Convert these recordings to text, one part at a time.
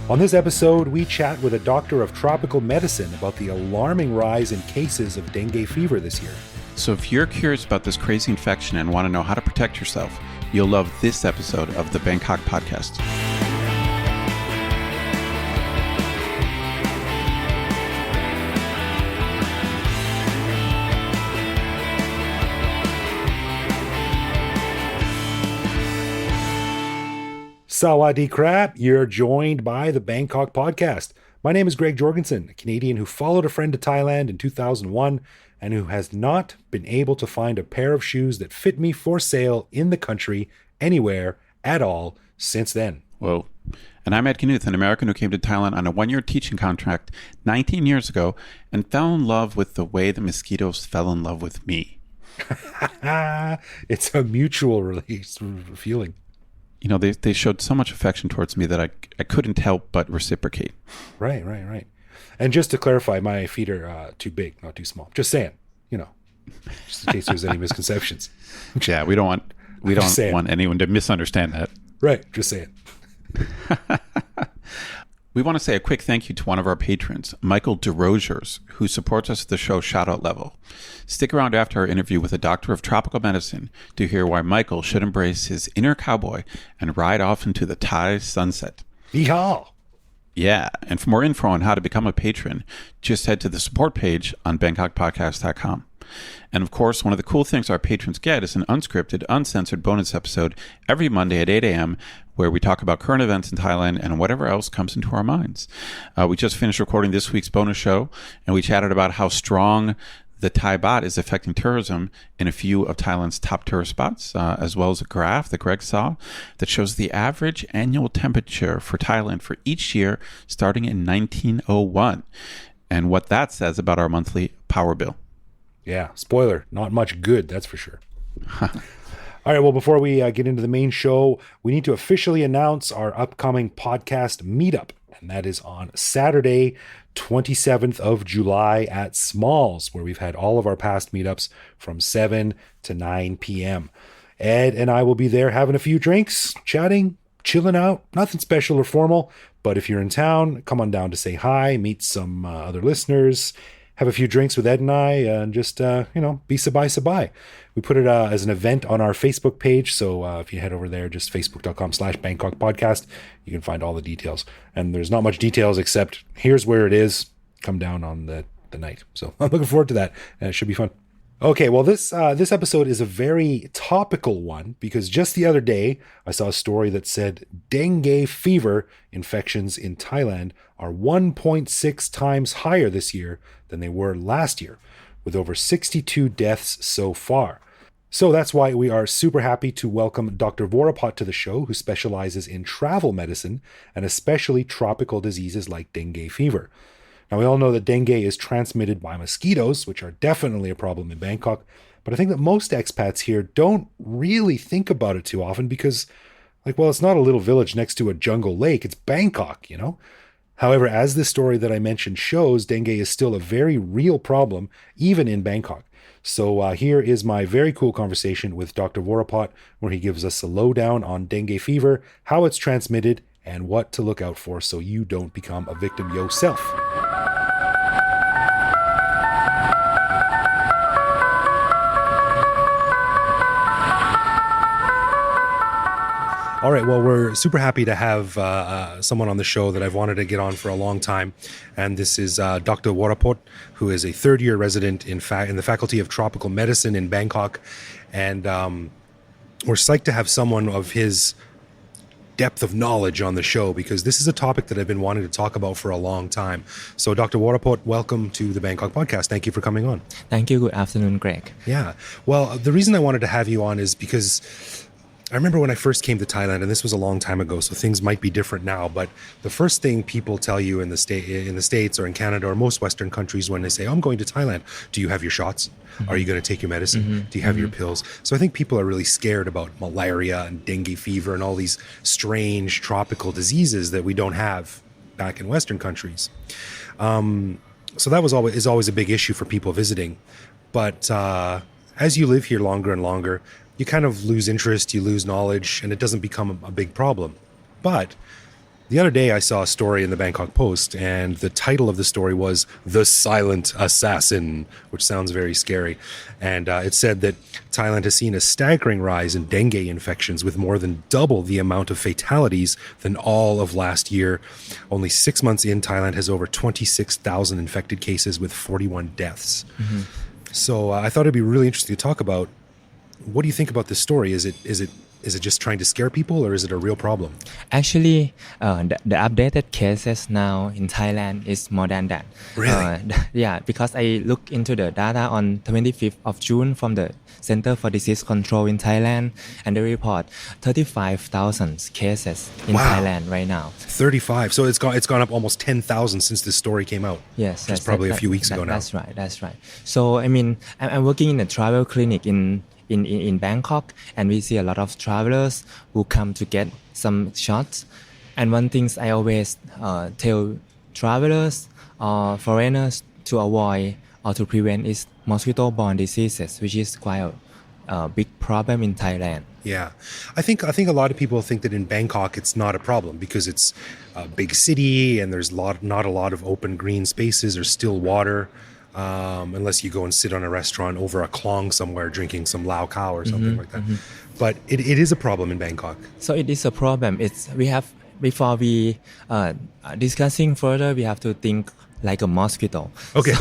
On this episode, we chat with a doctor of tropical medicine about the alarming rise in cases of dengue fever this year. So if you're curious about this crazy infection and want to know how to protect yourself, you'll love this episode of the Bangkok podcast. Sawadee krap, you're joined by the Bangkok podcast. My name is Greg Jorgensen, a Canadian who followed a friend to Thailand in 2001 and who has not been able to find a pair of shoes that fit me for sale in the country, anywhere, at all, since then. Whoa. And I'm Ed Knuth, an American who came to Thailand on a one-year teaching contract 19 years ago and fell in love with the way the mosquitoes fell in love with me. It's a mutual release feeling. You know, they showed so much affection towards me that I couldn't help but reciprocate. Right. And just to clarify, my feet are too big, not too small. Just saying, just in case there's any misconceptions. Yeah, we don't want anyone to misunderstand that. Right, just saying. We want to say a quick thank you to one of our patrons, Michael DeRosiers, who supports us at the show Shoutout Level. Stick around after our interview with a doctor of tropical medicine to hear why Michael should embrace his inner cowboy and ride off into the Thai sunset. Yeehaw! Yeah, and for more info on how to become a patron, just head to the support page on BangkokPodcast.com. And of course, one of the cool things our patrons get is an unscripted, uncensored bonus episode every Monday at 8 a.m. where we talk about current events in Thailand and whatever else comes into our minds. We just finished recording this week's bonus show, and we chatted about how strong the Thai baht is affecting tourism in a few of Thailand's top tourist spots, as well as a graph that Greg saw that shows the average annual temperature for Thailand for each year starting in 1901, and what that says about our monthly power bill. Yeah, spoiler, not much good, that's for sure. All right, well, before we get into the main show, we need to officially announce our upcoming podcast meetup, and that is on Saturday, 27th of July at Smalls, where we've had all of our past meetups from 7 to 9 p.m. Ed and I will be there having a few drinks, chatting, chilling out, nothing special or formal, but if you're in town, come on down to say hi, meet some other listeners, have a few drinks with Ed and I, and just, be sabai. We put it as an event on our Facebook page, so if you head over there, just facebook.com/Bangkok podcast, you can find all the details. And there's not much details except here's where it is. Come down on the night. So I'm looking forward to that, and it should be fun. Okay, well, this episode is a very topical one because just the other day, I saw a story that said dengue fever infections in Thailand are 1.6 times higher this year than they were last year, with over 62 deaths so far. So that's why we are super happy to welcome Dr. Vorapot to the show, who specializes in travel medicine and especially tropical diseases like dengue fever. Now, we all know that dengue is transmitted by mosquitoes, which are definitely a problem in Bangkok, but I think that most expats here don't really think about it too often because, it's not a little village next to a jungle lake, it's Bangkok, However, as this story that I mentioned shows, dengue is still a very real problem, even in Bangkok. So here is my very cool conversation with Dr. Vorapot, where he gives us a lowdown on dengue fever, how it's transmitted, and what to look out for so you don't become a victim yourself. All right, well, we're super happy to have someone on the show that I've wanted to get on for a long time, and this is Dr. Vorapot, who is a third-year resident in the Faculty of Tropical Medicine in Bangkok, and we're psyched to have someone of his depth of knowledge on the show because this is a topic that I've been wanting to talk about for a long time. So, Dr. Vorapot, welcome to the Bangkok podcast. Thank you for coming on. Thank you. Good afternoon, Greg. Yeah. Well, the reason I wanted to have you on is because I remember when I first came to Thailand, and this was a long time ago, so things might be different now, but the first thing people tell you in the States or in Canada or most Western countries when they say, I'm going to Thailand, do you have your shots? Mm-hmm. Are you going to take your medicine? Mm-hmm. Do you have your pills? So I think people are really scared about malaria and dengue fever and all these strange tropical diseases that we don't have back in Western countries. So that is always a big issue for people visiting. But as you live here longer and longer, you kind of lose interest, you lose knowledge, and it doesn't become a big problem. But the other day I saw a story in the Bangkok Post, and the title of the story was "The Silent Assassin," which sounds very scary. And it said that Thailand has seen a staggering rise in dengue infections with more than double the amount of fatalities than all of last year. Only 6 months in, Thailand has over 26,000 infected cases with 41 deaths. So I thought it'd be really interesting to talk about. What do you think about this story? Is it just trying to scare people, or is it a real problem? Actually, the updated cases now in Thailand is more than that. Really? Yeah, because I look into the data on 25th of June from the Center for Disease Control in Thailand, and they report 35,000 cases in Wow. Thailand right now. 35. So it's gone up almost 10,000 since this story came out. Yes, Just probably a few weeks ago now. That's right. So I mean, I'm working in a travel clinic in Bangkok, and we see a lot of travelers who come to get some shots. And one thing I always tell travelers or foreigners to avoid or to prevent is mosquito-borne diseases, which is quite a big problem in Thailand. Yeah. I think a lot of people think that in Bangkok it's not a problem because it's a big city and there's not a lot of open green spaces or still water. Unless you go and sit on a restaurant over a klong somewhere drinking some lao khao or something like that. But it is a problem in Bangkok. So it is a problem. Before we discussing further, we have to think like a mosquito. Okay.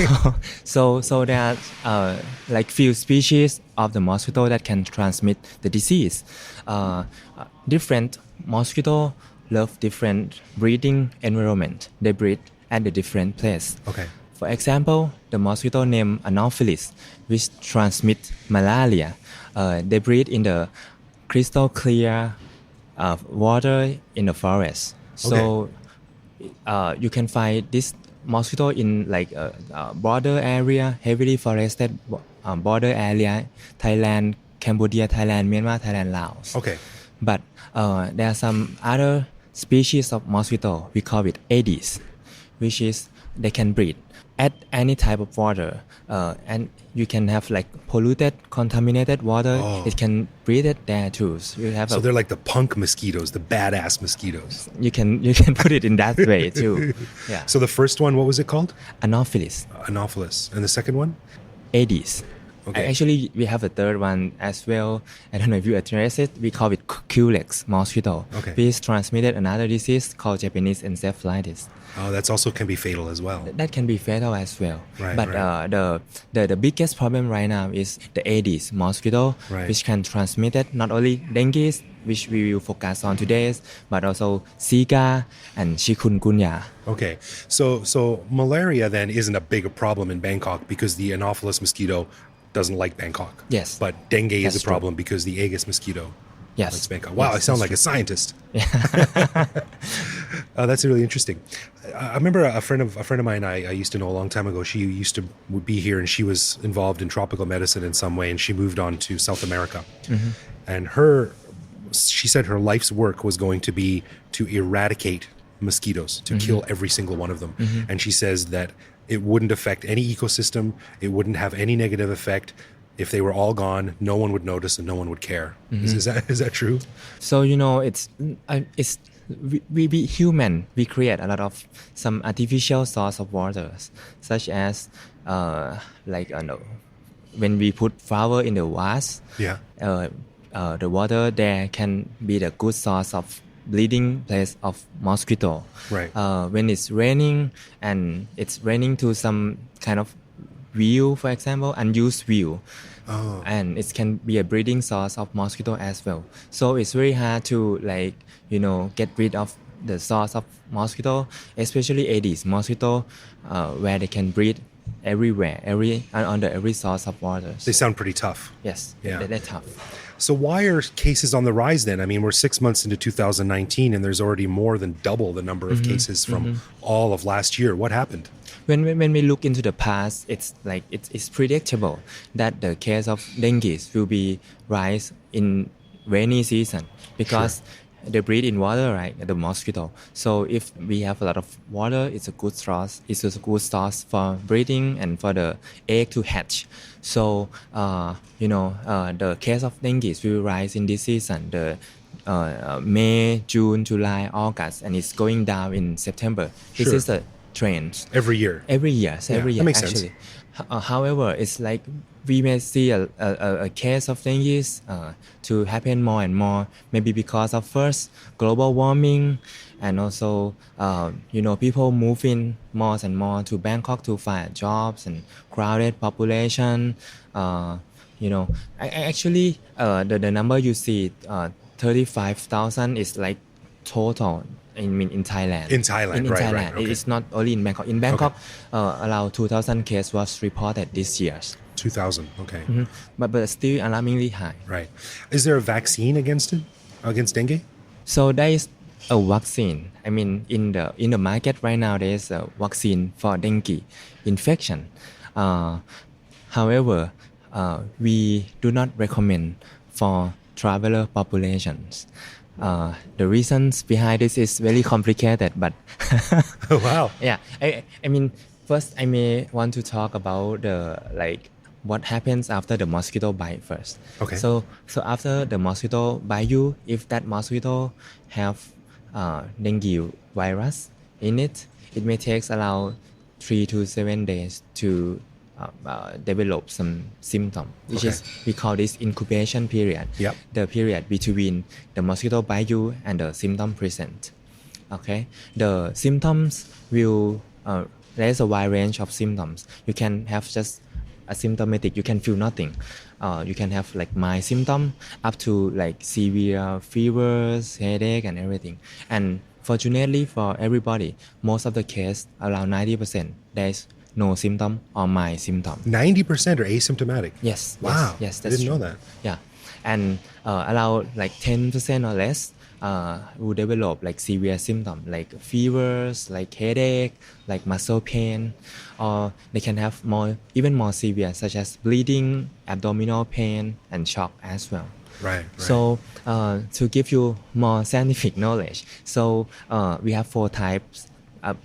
So there are like few species of the mosquito that can transmit the disease. Different mosquito love different breeding environment. They breed at the different place. Okay. For example, the mosquito named Anopheles, which transmit malaria, they breed in the crystal clear water in the forest. So you can find this mosquito in like a border area, heavily forested border area, Thailand, Cambodia, Thailand, Myanmar, Thailand, Laos. Okay. But there are some other species of mosquito. We call it Aedes, which is they can breed at any type of water, and you can have like polluted, contaminated water. It can breed it there too. So they're like the punk mosquitoes, the badass mosquitoes. You can put it in that way too. Yeah. So the first one, what was it called? Anopheles. Anopheles. And the second one? Aedes. Okay. Actually, we have a third one as well. I don't know if you address it. We call it Culex mosquito. Okay. Which transmitted another disease called Japanese encephalitis. Oh, that's also can be fatal as well. That can be fatal as well. Right, but right. The biggest problem right now is the Aedes mosquito, Right. which can transmit it, not only dengue, which we will focus on today, but also Zika and chikungunya. Okay. So malaria then isn't a big problem in Bangkok because the Anopheles mosquito doesn't like Bangkok. Yes. But dengue is That's a problem because the Aedes mosquito Yes. likes Bangkok. Wow, Yes, I sound that's like a scientist. Yeah. That's really interesting. I remember a friend of mine I used to know a long time ago. She used to be here, and she was involved in tropical medicine in some way, and she moved on to South America. And she said her life's work was going to be to eradicate mosquitoes, to kill every single one of them. And she says that it wouldn't affect any ecosystem. It wouldn't have any negative effect. If they were all gone, no one would notice and no one would care. Is that true? So we human, we create a lot of some artificial source of waters, such as when we put flower in the vase, Yeah. the water there can be the good source of breeding place of mosquito. Right. When it's raining and it's raining to some kind of view, for example, unused view. And it can be a breeding source of mosquito as well. So it's very hard to get rid of the source of mosquito, especially Aedes mosquito, where they can breed everywhere, under every source of water. They sound pretty tough. Yes, Yeah. they're tough. So why are cases on the rise then? I mean, we're 6 months into 2019 and there's already more than double the number of cases from all of last year. What happened? When we look into the past, it's predictable that the case of dengue will be rise in rainy season because they breathe in water, right? The mosquito. So if we have a lot of water, it's a good source. It's a good source for breeding and for the egg to hatch. So the case of dengue will rise in this season. The May, June, July, August, and it's going down in September. This Sure. is the trend. Every year. Every year, that makes sense. actually. However, it's like we may see a case of dengue to happen more and more, maybe because of first global warming, and also people moving more and more to Bangkok to find jobs and crowded population. Actually, the number you see, 35,000 is like total. In Thailand. In Thailand, right, Thailand. okay. It's not only in Bangkok. In Bangkok, around 2,000 cases was reported this year. 2,000. Okay. But still alarmingly high. Right. Is there a vaccine against it? Against dengue? So there is a vaccine. I mean, in the market right now, there is a vaccine for dengue infection. However, we do not recommend for traveler populations. The reasons behind this is very complicated, but Oh, wow. yeah, I mean, first I may want to talk about what happens after the mosquito bite first. Okay. So after the mosquito bite you, if that mosquito have dengue virus in it, it may take around 3 to 7 days to develop some symptom, which Okay. is we call this incubation period. Yep. The period between the mosquito bite you and the symptom present. Okay, the symptoms will there's a wide range of symptoms. You can have just asymptomatic. You can feel nothing. You can have like mild symptom up to like severe fevers, headache, and everything. And fortunately for everybody, most of the case, around 90%, there's no symptom or mild symptom. 90% are asymptomatic. Yes. Wow. Yes, I that's didn't true. know that. Yeah, and around like 10% or less will develop like severe symptoms like fevers, like headache, like muscle pain, or they can have even more severe, such as bleeding, abdominal pain, and shock as well. Right. So to give you more scientific knowledge, so we have 4 types.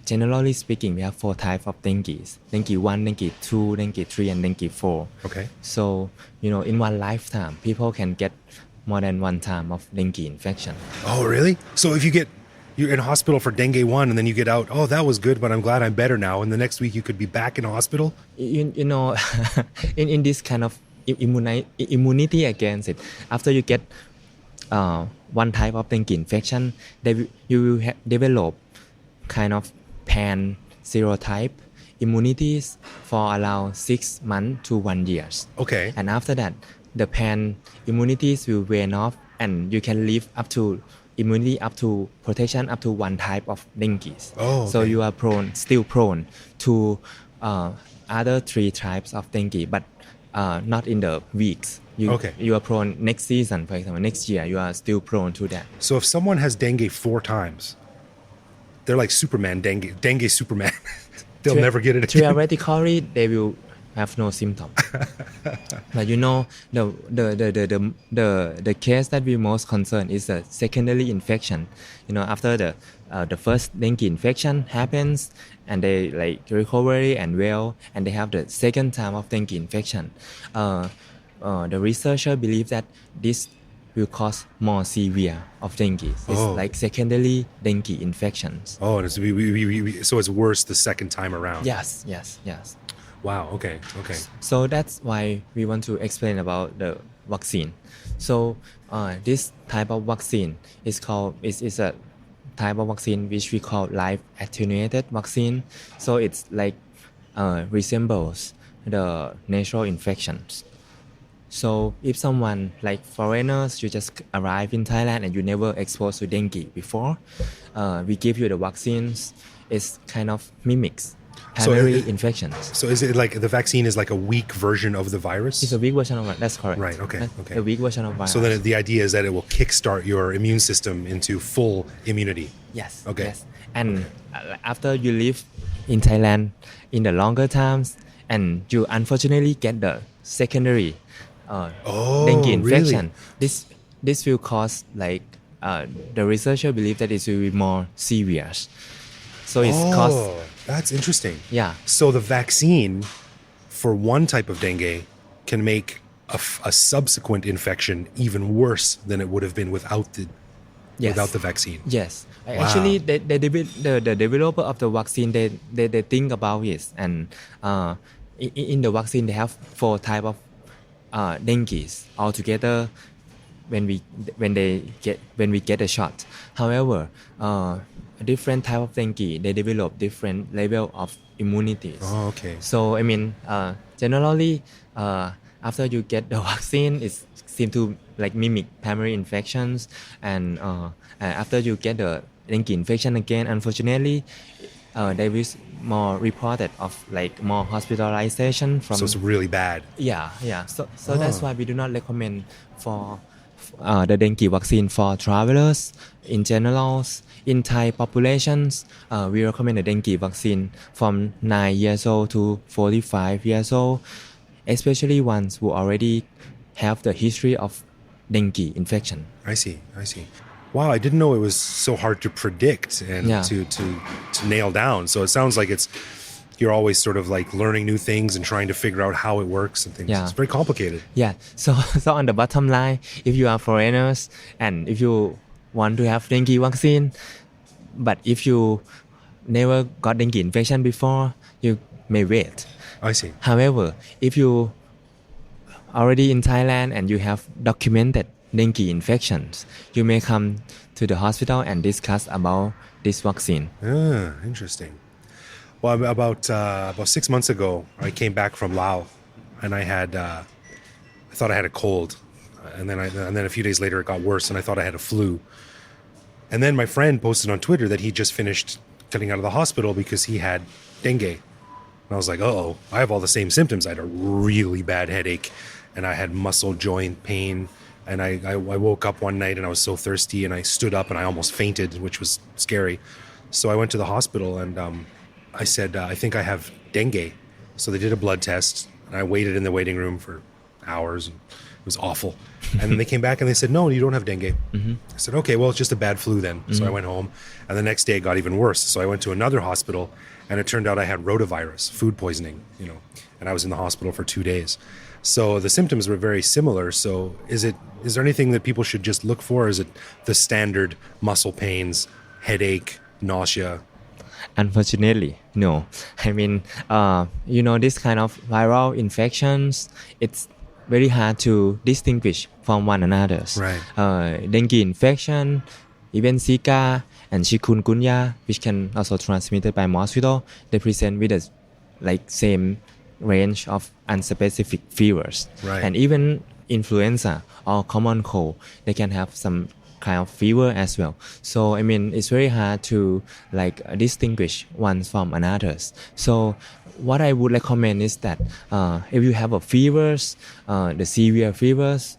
Generally speaking, we have 4 types of dengue: dengue 1, dengue 2, dengue 3, and dengue 4. Okay. So in one lifetime, people can get more than 1 time of dengue infection. Oh, really? So if you're in hospital for dengue 1 and then you get out, oh, that was good, but I'm glad I'm better now. And the next week you could be back in hospital? In this kind of immunity against it, after you get one type of dengue infection, you will develop kind of pan serotype immunities for around 6 months to 1 year. Okay. And after that, the pan immunities will wane off, and you can live up to immunity up to protection up to 1 type of dengue. Oh, So okay. you are still prone to other 3 types of dengue, but not in the weeks. You are prone next season, for example, next year, you are still prone to that. So if someone has dengue 4 times, they're like Superman, dengue Superman. They'll never get it again. Theoretically, they will have no symptom. But the case that we most concerned is the secondary infection. After the first dengue infection happens, and they like recovery and well, and they have the second time of dengue infection. The researcher believe that this will cause more severe of dengue. It's like secondary dengue infections. Oh, and so it's worse the second time around. Yes. Wow. Okay. So that's why we want to explain about the vaccine. So this type of vaccine is a type of vaccine which we call live attenuated vaccine. So it's like resembles the natural infections. So if someone like foreigners, you just arrive in Thailand and you never exposed to dengue before, we give you the vaccines. It's kind of mimics primary infections. So is it like the vaccine is like a weak version of the virus? It's a weak version of it. That's correct. Right, okay. A weak version of virus. So then the idea is that it will kickstart your immune system into full immunity. Yes. Okay. Yes. And after you live in Thailand in the longer times, and you unfortunately get the secondary dengue infection, this will cause like the researcher believe that it will be more serious. So it's cost. Oh, that's interesting. Yeah. So the vaccine for one type of dengue can make a subsequent infection even worse than it would have been without the Yes. without the vaccine. Yes. Wow. Actually, the developer of the vaccine, they think about it. And in the vaccine, they have 4 type of dengues altogether when we get a shot. However, a different type of dengue, they develop different level of immunities. Oh, okay. So I mean, generally, after you get the vaccine, it seems to like mimic primary infections, and after you get the dengue infection again, unfortunately, there is more reported of like more hospitalization from. So it's really bad. Yeah. So that's why we do not recommend for the dengue vaccine for travelers in general. In Thai populations, we recommend the dengue vaccine from 9 years old to 45 years old, especially ones who already have the history of dengue infection. I see. Wow, I didn't know it was so hard to predict and Yeah. to nail down. So it sounds like you're always sort of like learning new things and trying to figure out how it works and things. Yeah. It's very complicated. Yeah. So on the bottom line, if you are foreigners and if you want to have dengue vaccine, but if you never got dengue infection before, you may wait. I see. However, if you already in Thailand and you have documented dengue infections, you may come to the hospital and discuss about this vaccine. Ah, interesting. Well, about 6 months ago, I came back from Laos, and I thought I had a cold, and then a few days later it got worse, and I thought I had a flu. And then my friend posted on Twitter that he just finished getting out of the hospital because he had dengue. And I was like, oh, I have all the same symptoms. I had a really bad headache, and I had muscle joint pain. And I woke up one night and I was so thirsty, and I stood up and I almost fainted, which was scary. So I went to the hospital and I said, I think I have dengue. So they did a blood test, and I waited in the waiting room for hours. And it was awful. And then they came back and they said, no, you don't have dengue. I said, okay, well, it's just a bad flu then. So I went home, and the next day it got even worse. So I went to another hospital, and it turned out I had rotavirus, food poisoning, and I was in the hospital for 2 days. So the symptoms were very similar. So is there anything that people should just look for? Is it the standard muscle pains, headache, nausea? Unfortunately, no. I mean, this kind of viral infections, it's very hard to distinguish from one another. Right. Dengue infection, even Zika and chikungunya, which can also transmitted by mosquito, they present with the same range of unspecific fevers. Right. And even influenza or common cold, they can have some kind of fever as well. So I mean, it's very hard to distinguish one from another. So what I would recommend is that if you have a fevers, the severe fevers,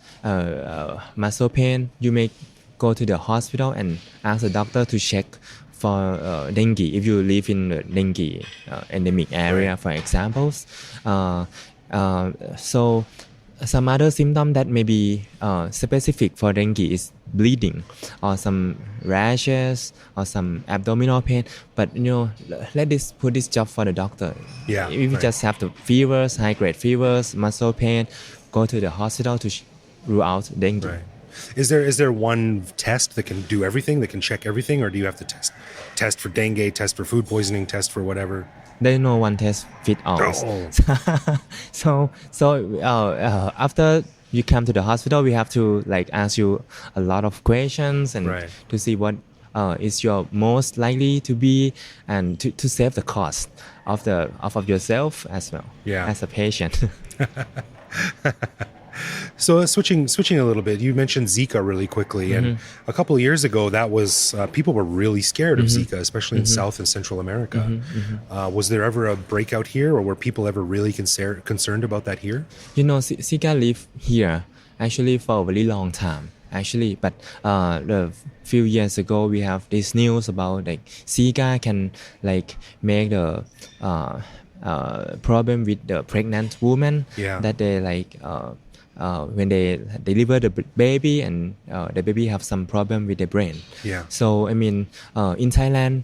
muscle pain, you may go to the hospital and ask the doctor to check for dengue if you live in the dengue endemic area, for examples. So some other symptom that may be specific for dengue is bleeding or some rashes or some abdominal pain. But put this job for the doctor. Yeah, If you right. just have the fevers, high grade fevers, muscle pain, go to the hospital to rule out dengue. Right. Is there one test that can do everything, that can check everything, or do you have to test for dengue, test for food poisoning, test for whatever? There is no one test fit all. Oh. So after you come to the hospital, we have to ask you a lot of questions and Right. to see what is your most likely to be, and to save the cost of yourself as well. Yeah. As a patient. So switching a little bit, you mentioned Zika really quickly, and a couple of years ago, that was people were really scared of Zika, especially in South and Central America. Was there ever a breakout here, or were people ever really concerned about that here? Zika live here actually for a very long time. Actually, but a few years ago, we have this news about Zika can make the problem with the pregnant woman, Yeah. that they when they deliver the baby and the baby have some problem with the brain. Yeah. So I mean, in Thailand,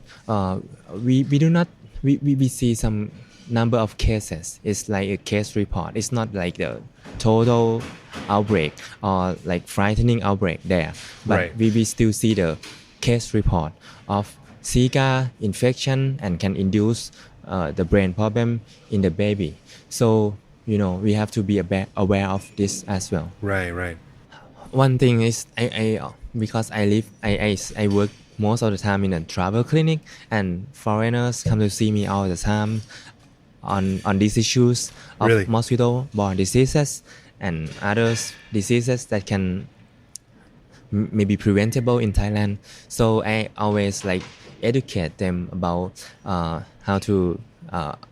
we do not we see some number of cases. It's like a case report. It's not like the total outbreak or like frightening outbreak there, but Right. we still see the case report of Zika infection and can induce the brain problem in the baby. So we have to be aware of this as well. Right. One thing is I because I work most of the time in a travel clinic, and foreigners come to see me all the time on these issues of Really? mosquito-borne diseases and other diseases that can maybe preventable in Thailand. So I always like educate them about how to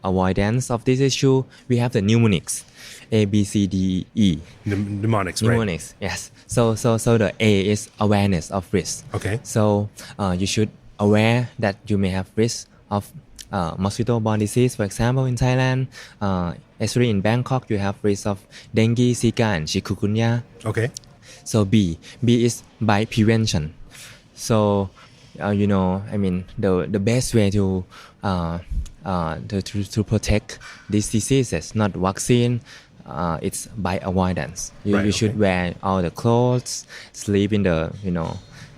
avoidance of this issue. We have the mnemonics, A, B, C, D, E. Mnemonics, right? Mnemonics, yes. So the A is awareness of risk. Okay. So you should aware that you may have risk of mosquito-borne disease. For example, in Thailand, especially in Bangkok, you have risk of dengue, Zika, and chikungunya. Okay. So B is by prevention. So I mean the best way to protect these diseases, not vaccine, it's by avoidance. You should wear all the clothes, sleep in the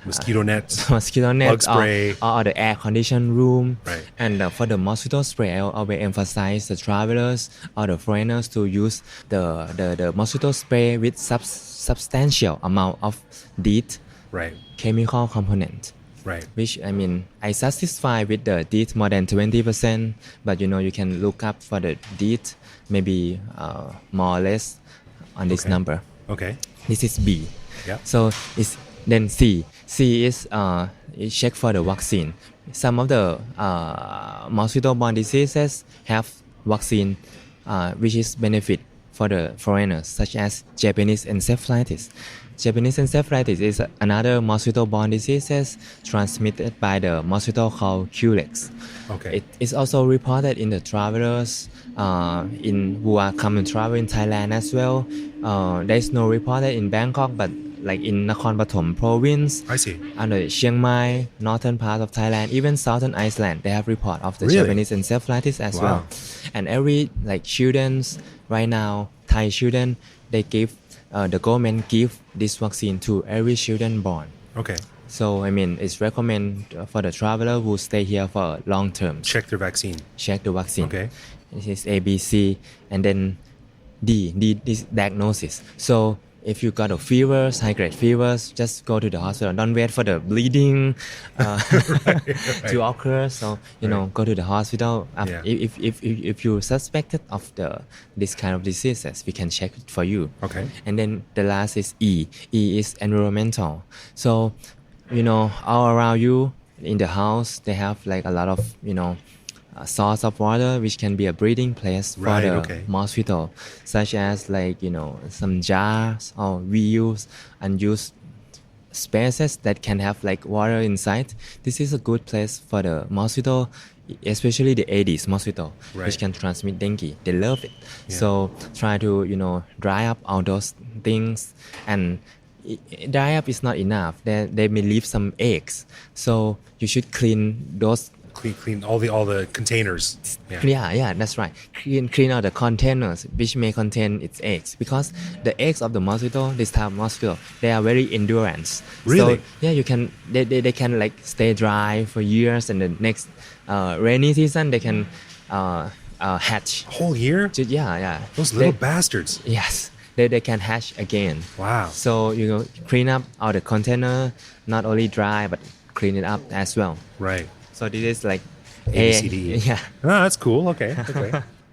Mosquito nets. mosquito net Bug spray. or the air conditioned room. Right. And for the mosquito spray, I always emphasize the travelers or the foreigners to use the mosquito spray with substantial amount of DEET Right. chemical component. Right. Which I mean, I satisfied with the DEET more than 20%, but you can look up for the DEET maybe more or less on this Okay. number. Okay. This is B. Yeah. So it's then C. C is check for the vaccine. Some of the mosquito-borne diseases have vaccine, which is benefit for the foreigners, such as Japanese encephalitis. Japanese encephalitis is another mosquito-borne disease transmitted by the mosquito called Culex. Okay. It is also reported in the travelers who are coming to travel in Thailand as well. There is no reported in Bangkok, but like in Nakhon Pathom province, I see. and the Chiang Mai, northern part of Thailand, even southern Iceland, they have report of the Really? Japanese encephalitis as Wow. well. And every like children's right now, Thai children, they give the government give this vaccine to every children born. Okay. So I mean, it's recommend for the traveler who stay here for long term. Check their vaccine. Check the vaccine. Okay. This is A, B, C, and then D is diagnosis. So if you got a fever, high-grade fevers, just go to the hospital. Don't wait for the bleeding to occur. So go to the hospital. Yeah. If you suspected of this kind of diseases, we can check it for you. Okay. And then the last is E. E is environmental. So all around you in the house, they have like a lot of a source of water which can be a breeding place for Right, the okay. mosquito, such as like some jars, or we use unused spaces that can have like water inside. This is a good place for the mosquito, especially the Aedes mosquito, Right. which can transmit dengue. They love it. Yeah. So try to dry up all those things. And dry up is not enough. They may leave some eggs, so you should clean those. Clean all the containers. Yeah, that's right. Clean out the containers which may contain its eggs, because the eggs of the mosquito, this type of mosquito, they are very endurance. Really? So yeah, you can they can like stay dry for years, and the next rainy season they can hatch. Whole year? Yeah. Those little They- bastards. Yes, they can hatch again. Wow. So clean up all the container, not only dry but clean it up as well. Right. So this is like ABCDE. Yeah. Oh, that's cool. Okay.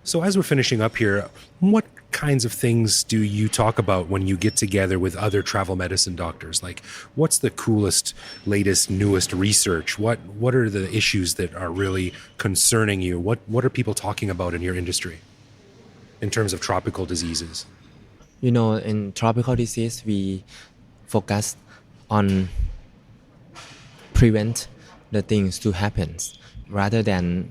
So as we're finishing up here, what kinds of things do you talk about when you get together with other travel medicine doctors? Like, what's the coolest, latest, newest research? What are the issues that are really concerning you? What are people talking about in your industry in terms of tropical diseases? In tropical disease, we focus on prevent the things to happen rather than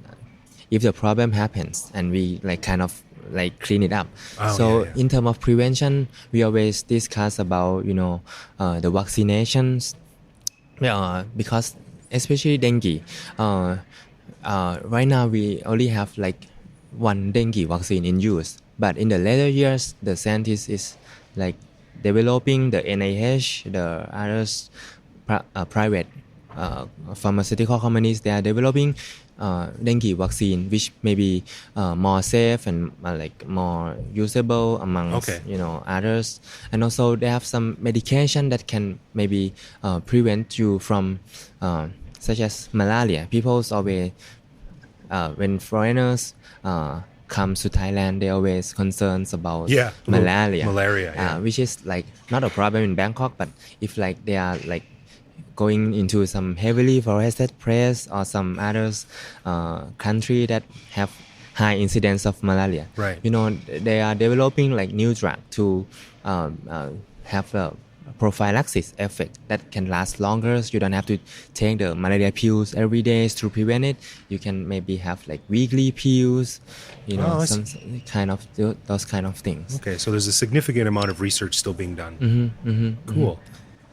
if the problem happens and we like kind of like clean it up. Oh, So yeah, yeah. in terms of prevention, we always discuss about the vaccinations, because especially dengue. Right now we only have like one dengue vaccine in use, but in the later years, the scientists is like developing the NIH, the others private pharmaceutical companies. They are developing dengue vaccine, which may be more safe and like more usable amongst others. And also they have some medication that can maybe prevent you from such as malaria. People's always when foreigners come to Thailand, they always concerns about malaria, which is like not a problem in Bangkok, but if like they are like going into some heavily forested place or some others country that have high incidence of malaria, right? They are developing like new drug to have a prophylaxis effect that can last longer. So you don't have to take the malaria pills every day to prevent it. You can maybe have like weekly pills, some kind of those kind of things. Okay, so there's a significant amount of research still being done. Cool.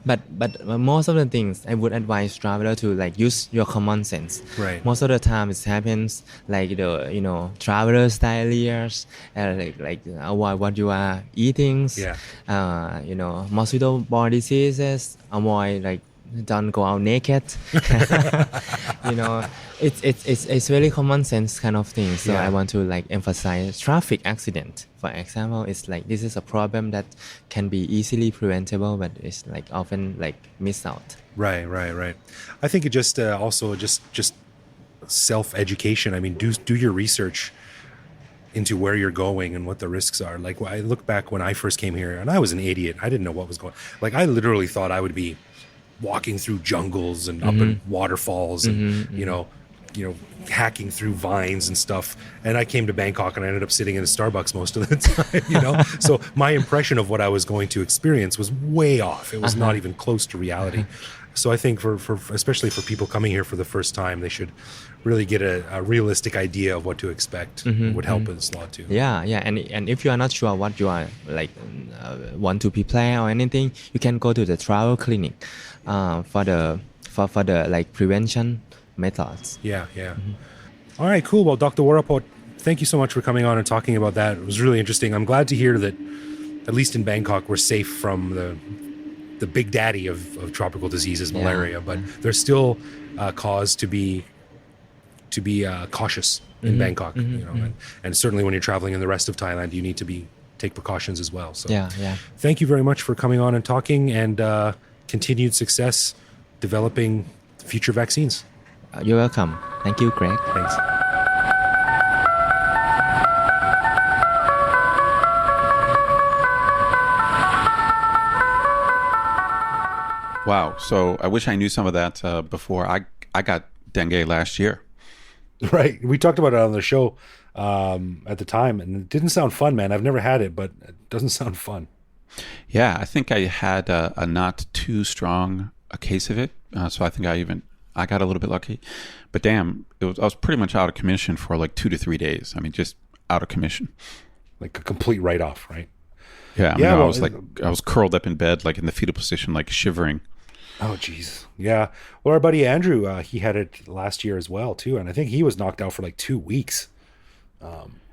But most of the things I would advise traveler to like use your common sense. Right. Most of the time it happens like the traveler styliers like avoid what you are eating. Yeah. Mosquito borne diseases. Avoid like don't go out naked. It's really common sense kind of thing. So I want to like emphasize traffic accident. For example, it's like this is a problem that can be easily preventable, but it's like often like missed out. Right. I think it just also just self-education. I mean, do your research into where you're going and what the risks are. Like I look back when I first came here, and I was an idiot. I didn't know what was going on. Like I literally thought I would be walking through jungles and up in waterfalls and hacking through vines and stuff. And I came to Bangkok and I ended up sitting in a Starbucks most of the time, So my impression of what I was going to experience was way off. It was not even close to reality. So I think for especially for people coming here for the first time, they should really get a realistic idea of what to expect. It would help us a lot too. Yeah. And if you are not sure what you are like want to prepare or anything, you can go to the travel clinic for the like prevention methods. Yeah. All right, cool. Well, Dr. Vorapot, thank you so much for coming on and talking about that. It was really interesting. I'm glad to hear that at least in Bangkok we're safe from the big daddy of tropical diseases, malaria, but there's still cause to be cautious in Bangkok, and certainly when you're traveling in the rest of Thailand, you need to take precautions as well. So thank you very much for coming on and talking, and continued success developing future vaccines. You're welcome. Thank you, Greg. Thanks. Wow. So I wish I knew some of that before. I got dengue last year. Right. We talked about it on the show at the time, and it didn't sound fun, man. I've never had it, but it doesn't sound fun. Yeah, I think I had a not too strong a case of it. So I think I got a little bit lucky. But damn, I was pretty much out of commission for like 2 to 3 days. I mean, just out of commission. Like a complete write-off, right? Yeah. I was curled up in bed, like in the fetal position, like shivering. Oh, geez. Yeah. Well, our buddy Andrew, he had it last year as well, too. And I think he was knocked out for like 2 weeks.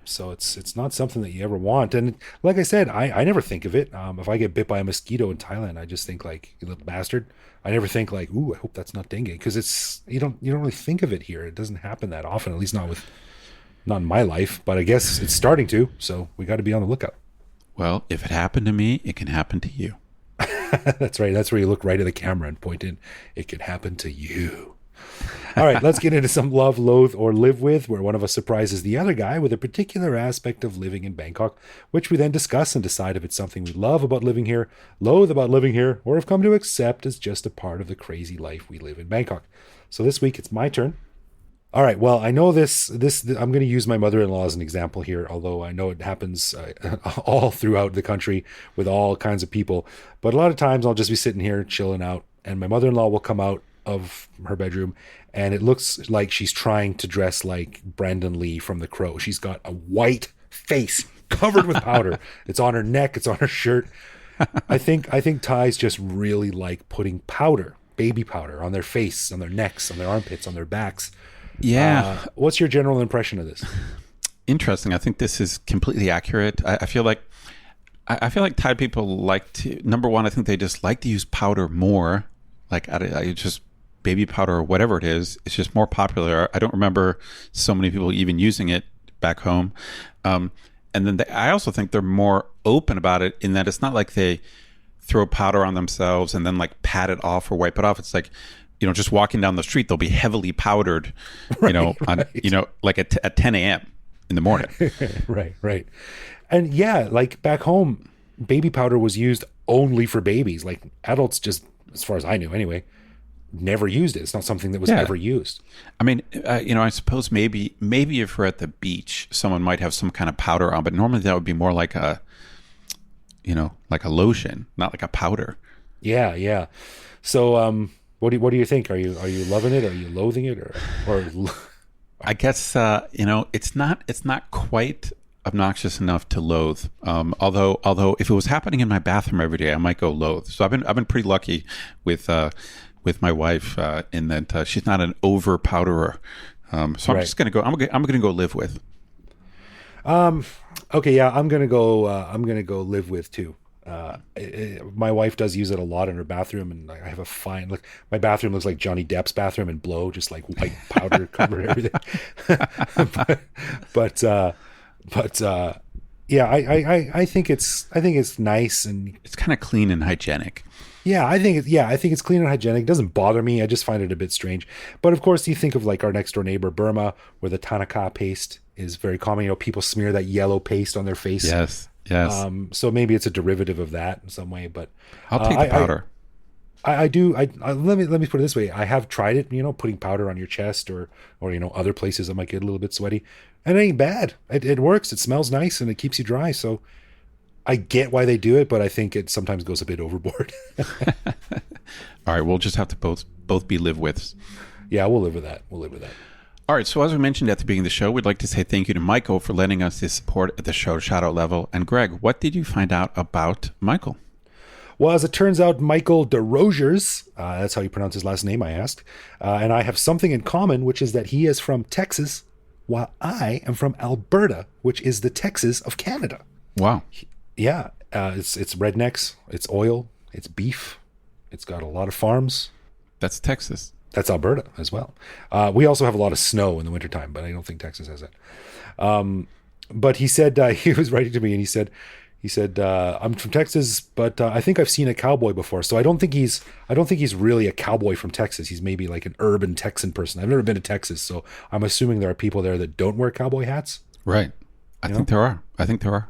So it's not something that you ever want. And like I said, I never think of it. If I get bit by a mosquito in Thailand, I just think like, you little bastard. I never think like, ooh, I hope that's not dengue. Because you don't really think of it here. It doesn't happen that often, at least not in my life. But I guess it's starting to. So we got to be on the lookout. Well, if it happened to me, it can happen to you. That's right. That's where you look right at the camera and point in. It can happen to you. All right, let's get into some love, loathe, or live with, where one of us surprises the other guy with a particular aspect of living in Bangkok, which we then discuss and decide if it's something we love about living here, loathe about living here, or have come to accept as just a part of the crazy life we live in Bangkok. So this week, it's my turn. All right, well, I know this I'm going to use my mother-in-law as an example here, although I know it happens all throughout the country with all kinds of people. But a lot of times I'll just be sitting here chilling out, and my mother-in-law will come out of her bedroom, and it looks like she's trying to dress like Brandon Lee from The Crow. She's got a white face covered with powder. It's on her neck. It's on her shirt. I think Thais just really like putting powder, baby powder, on their face, on their necks, on their armpits, on their backs. Yeah. What's your general impression of this? Interesting. I think this is completely accurate. I feel like Thai people like to, number one, I think they just like to use powder more, like just baby powder or whatever it is. It's just more popular. I don't remember so many people even using it back home. And then I also think they're more open about it in that it's not like they throw powder on themselves and then like pat it off or wipe it off. It's like, just walking down the street, they'll be heavily powdered, like at 10 a.m. in the morning. Right. And yeah, like back home, baby powder was used only for babies. Like adults, just as far as I knew anyway, never used it. It's not something that was ever used. I mean, I suppose maybe if we're at the beach, someone might have some kind of powder on, but normally that would be more like a lotion, not like a powder. Yeah. So, what do you think? Are you loving it? Are you loathing it? Or I guess it's not quite obnoxious enough to loathe. Although if it was happening in my bathroom every day, I might go loathe. So I've been pretty lucky with my wife in that she's not an over powderer. So I'm just gonna go. I'm gonna go live with. Okay, yeah, I'm gonna go live with too. My wife does use it a lot in her bathroom, and I have a fine look. My bathroom looks like Johnny Depp's bathroom in Blow, just like white powder covered everything. but yeah, I think it's nice, and it's kind of clean and hygienic. Yeah, I think it's clean and hygienic. It doesn't bother me. I just find it a bit strange. But of course, you think of like our next door neighbor, Burma, where the Tanaka paste is very common. People smear that yellow paste on their face. Yes. So maybe it's a derivative of that in some way. But I'll take the powder. I do. Let me put it this way. I have tried it. Putting powder on your chest or other places that might get a little bit sweaty, and it ain't bad. It works. It smells nice and it keeps you dry. So I get why they do it, but I think it sometimes goes a bit overboard. All right, we'll just have to both be live withs. Yeah, we'll live with that. All right, so as we mentioned at the beginning of the show, we'd like to say thank you to Michael for lending us his support at the show shout-out level. And Greg, what did you find out about Michael? Well, as it turns out, Michael de Rogers, that's how you pronounce his last name, I asked, and I have something in common, which is that he is from Texas, while I am from Alberta, which is the Texas of Canada. Wow. Yeah, it's rednecks, it's oil, it's beef, it's got a lot of farms. That's Texas. That's Alberta as well. We also have a lot of snow in the wintertime, but I don't think Texas has that. But he said, he was writing to me and he said, I'm from Texas, but I think I've seen a cowboy before. So I don't think he's really a cowboy from Texas. He's maybe like an urban Texan person. I've never been to Texas, so I'm assuming there are people there that don't wear cowboy hats. Right. I think there are.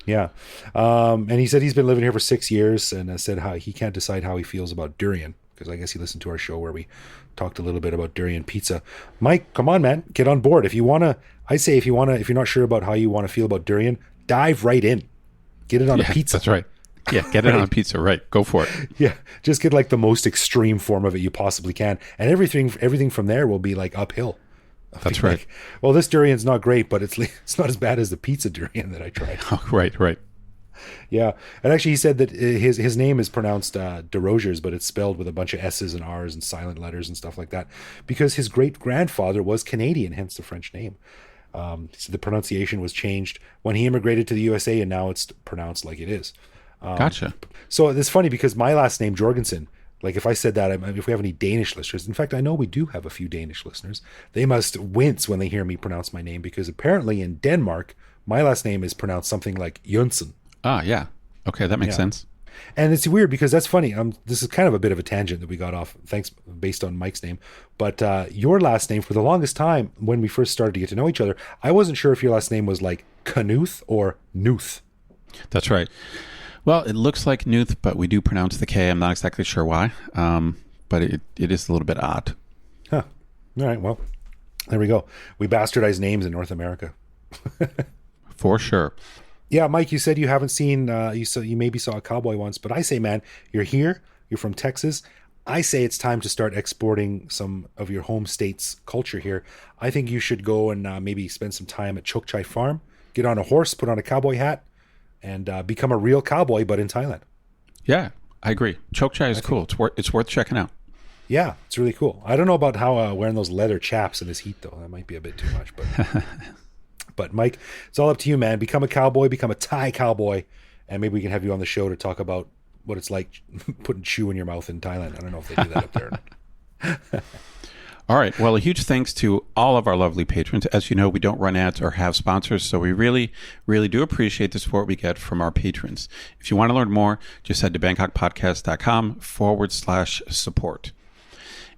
Yeah. And he said he's been living here for 6 years and said how he can't decide how he feels about durian, because I guess he listened to our show where we talked a little bit about durian pizza. Mike, come on, man, get on board. If you're not sure about how you want to feel about durian, dive right in. Get it on a pizza. That's right. Yeah, get it on a pizza. Right. Go for it. Yeah. Just get like the most extreme form of it you possibly can. And everything from there will be like uphill. That's right. Like, well, this durian's not great, but it's not as bad as the pizza durian that I tried. Oh, right. Yeah. And actually he said that his name is pronounced de Rogers, but it's spelled with a bunch of S's and R's and silent letters and stuff like that, because his great grandfather was Canadian, hence the French name. So the pronunciation was changed when he immigrated to the USA, and now it's pronounced like it is. Gotcha. So it's funny because my last name, Jorgensen, like if I said that, if we have any Danish listeners, in fact, I know we do have a few Danish listeners, they must wince when they hear me pronounce my name, because apparently in Denmark, my last name is pronounced something like Jønsson. Ah, yeah. Okay, that makes sense. And it's weird because that's funny. This is kind of a bit of a tangent that we got off, thanks, based on Mike's name. But your last name, for the longest time, when we first started to get to know each other, I wasn't sure if your last name was like Knuth or Nuth. That's right. Well, it looks like Nuth, but we do pronounce the K. I'm not exactly sure why, but it is a little bit odd. Huh. All right. Well, there we go. We bastardized names in North America. For sure. Yeah, Mike, you said you haven't seen, you maybe saw a cowboy once, but I say, man, you're here, you're from Texas. I say it's time to start exporting some of your home state's culture here. I think you should go and maybe spend some time at Chokchai Farm. get on a horse, put on a cowboy hat, and become a real cowboy, but in Thailand. Yeah, I agree. Choke chai is cool. It's worth checking out. Yeah, it's really cool. I don't know about how wearing those leather chaps in this heat, though. That might be a bit too much. But Mike, it's all up to you, man. Become a cowboy, become a Thai cowboy, and maybe we can have you on the show to talk about what it's like putting chew in your mouth in Thailand. I don't know if they do that up there or not. All right. Well, a huge thanks to all of our lovely patrons. As you know, we don't run ads or have sponsors, so we really, really do appreciate the support we get from our patrons. If you want to learn more, just head to bangkokpodcast.com/support.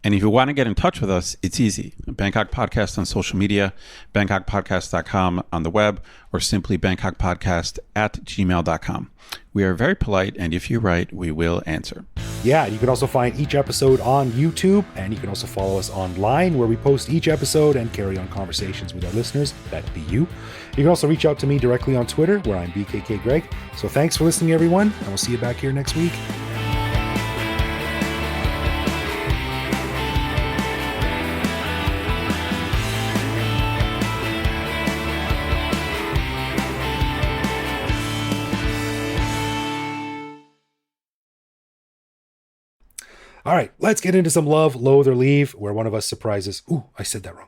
And if you want to get in touch with us, it's easy. Bangkok Podcast on social media, bangkokpodcast.com on the web, or simply bangkokpodcast@gmail.com. We are very polite, and if you write, we will answer. Yeah, you can also find each episode on YouTube, and you can also follow us online where we post each episode and carry on conversations with our listeners. That'd be you. You can also reach out to me directly on Twitter, where I'm BKK Greg. So thanks for listening, everyone, and we'll see you back here next week. All right, let's get into some love, loathe, or leave, where one of us surprises. Ooh, I said that wrong.